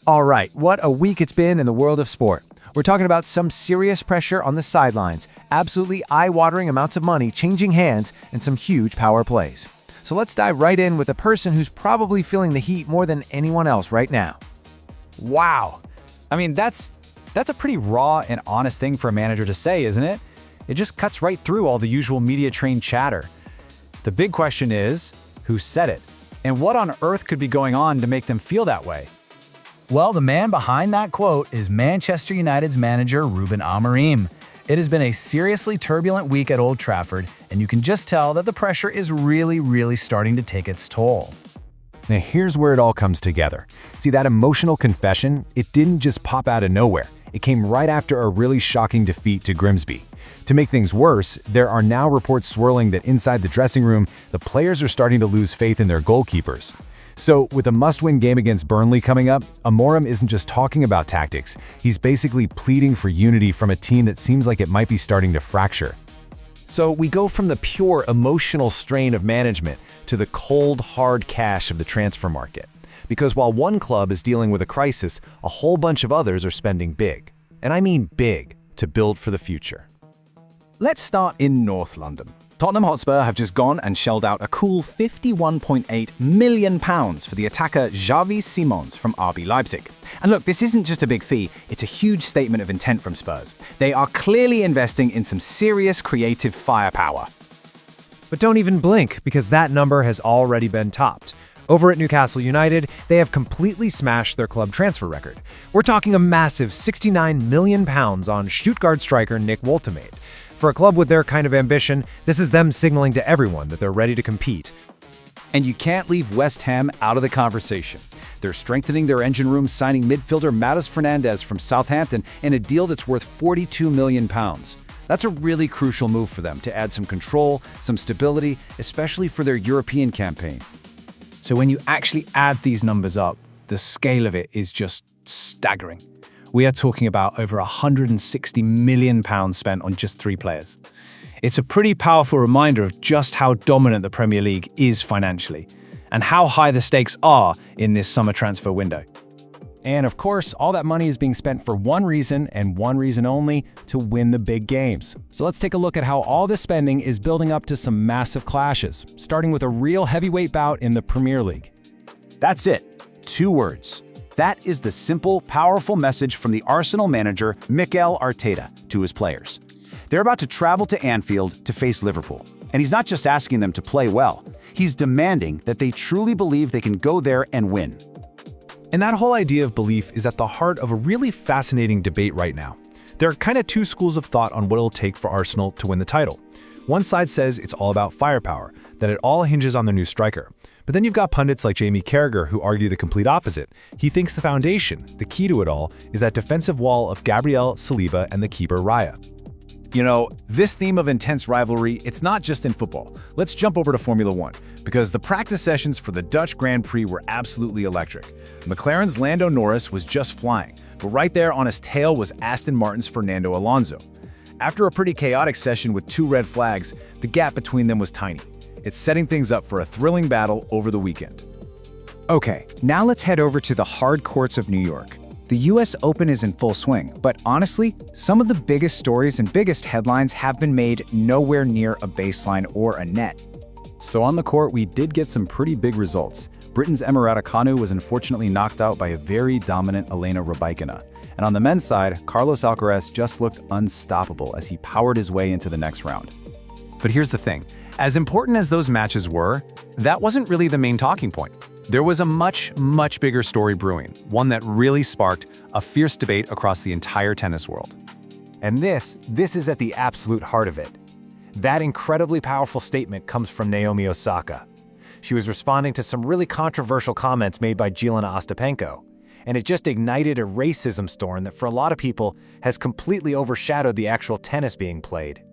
All right, what a week it's been in the world of sport. We're talking about some serious pressure on the sidelines, absolutely eye-watering amounts of money changing hands, and some huge power plays. So let's dive right in with the person who's probably feeling the heat more than anyone else right now. Wow. I mean, that's a pretty raw and honest thing for a manager to say, isn't it? It just cuts right through all the usual media-trained chatter. The big question is, who said it? And what on earth could be going on to make them feel that way? Well, the man behind that quote is Manchester United's manager, Ruben Amorim. It has been a seriously turbulent week at Old Trafford, and you can just tell that the pressure is really starting to take its toll. Now here's where it all comes together. See, that emotional confession, it didn't just pop out of nowhere. It came right after a really shocking defeat to Grimsby. To make things worse, there are now reports swirling that inside the dressing room, the players are starting to lose faith in their goalkeepers. So, with a must-win game against Burnley coming up, Amorim isn't just talking about tactics. He's basically pleading for unity from a team that seems like it might be starting to fracture. So we go from the pure emotional strain of management to the cold, hard cash of the transfer market. Because while one club is dealing with a crisis, a whole bunch of others are spending big. And I mean big, to build for the future. Let's start in North London. Tottenham Hotspur have just gone and shelled out a cool £51.8 million for the attacker Xavi Simons from RB Leipzig. And look, this isn't just a big fee, it's a huge statement of intent from Spurs. They are clearly investing in some serious creative firepower. But don't even blink, because that number has already been topped. Over at Newcastle United, they have completely smashed their club transfer record. We're talking a massive £69 million on Stuttgart striker Nick Woltemade. For a club with their kind of ambition, this is them signaling to everyone that they're ready to compete. And you can't leave West Ham out of the conversation. They're strengthening their engine room, signing midfielder Matheus Fernandes from Southampton in a deal that's worth £42 million. That's a really crucial move for them to add some control, some stability, especially for their European campaign. So when you actually add these numbers up, the scale of it is just staggering. We are talking about over £160 million spent on just 3 players. It's a pretty powerful reminder of just how dominant the Premier League is financially, and how high the stakes are in this summer transfer window. And of course, all that money is being spent for one reason, and one reason only, to win the big games. So let's take a look at how all this spending is building up to some massive clashes, starting with a real heavyweight bout in the Premier League. That's it. 2 words. That is the simple, powerful message from the Arsenal manager Mikel Arteta to his players. They're about to travel to Anfield to face Liverpool. And he's not just asking them to play well, he's demanding that they truly believe they can go there and win. And that whole idea of belief is at the heart of a really fascinating debate right now. There are kind of 2 schools of thought on what it'll take for Arsenal to win the title. One side says it's all about firepower, that it all hinges on the new striker. But then you've got pundits like Jamie Carragher who argue the complete opposite. He thinks the foundation, the key to it all, is that defensive wall of Gabriel, Saliba, and the keeper Raya. You know, this theme of intense rivalry, it's not just in football. Let's jump over to Formula One, because the practice sessions for the Dutch Grand Prix were absolutely electric. McLaren's Lando Norris was just flying, but right there on his tail was Aston Martin's Fernando Alonso. After a pretty chaotic session with 2 red flags, the gap between them was tiny. It's setting things up for a thrilling battle over the weekend. Okay, now let's head over to the hard courts of New York. The US Open is in full swing, but honestly, some of the biggest stories and biggest headlines have been made nowhere near a baseline or a net. So on the court, we did get some pretty big results. Britain's Emma Raducanu was unfortunately knocked out by a very dominant Elena Rybakina. And on the men's side, Carlos Alcaraz just looked unstoppable as he powered his way into the next round. But here's the thing. As important as those matches were, that wasn't really the main talking point. There was a much bigger story brewing, one that really sparked a fierce debate across the entire tennis world. And this is at the absolute heart of it. That incredibly powerful statement comes from Naomi Osaka. She was responding to some really controversial comments made by Jelena Ostapenko, and it just ignited a racism storm that for a lot of people has completely overshadowed the actual tennis being played.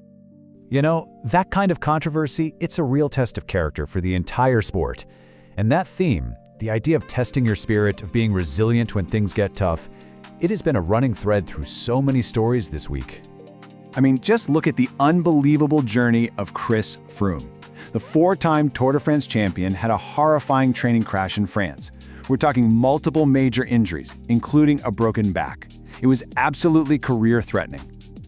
You know, that kind of controversy, it's a real test of character for the entire sport. And that theme, the idea of testing your spirit, of being resilient when things get tough, it has been a running thread through so many stories this week. I mean, just look at the unbelievable journey of Chris Froome. The 4-time Tour de France champion had a horrifying training crash in France, We're talking multiple major injuries, including a broken back. It was absolutely career-threatening.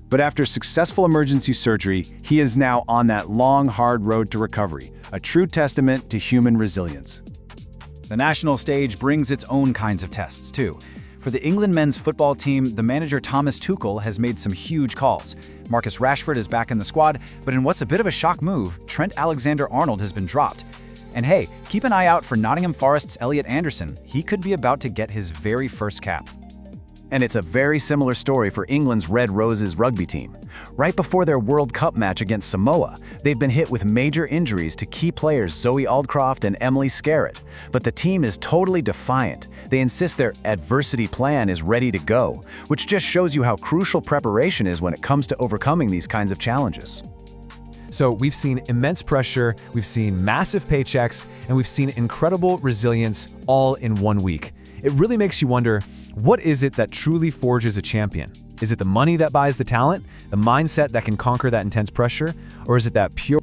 But after successful emergency surgery, he is now on that long, hard road to recovery, a true testament to human resilience. The national stage brings its own kinds of tests, too. For the England men's football team, the manager Thomas Tuchel has made some huge calls. Marcus Rashford is back in the squad, but in what's a bit of a shock move, Trent Alexander-Arnold has been dropped. And hey, keep an eye out for Nottingham Forest's Elliot Anderson. He could be about to get his very first cap. And it's a very similar story for England's Red Roses rugby team. Right before their World Cup match against Samoa, they've been hit with major injuries to key players Zoe Aldcroft and Emily Scarrett. But the team is totally defiant. They insist their adversity plan is ready to go, which just shows you how crucial preparation is when it comes to overcoming these kinds of challenges. So we've seen immense pressure, we've seen massive paychecks, and we've seen incredible resilience all in 1 week. It really makes you wonder, what is it that truly forges a champion? Is it the money that buys the talent, the mindset that can conquer that intense pressure, or is it that pure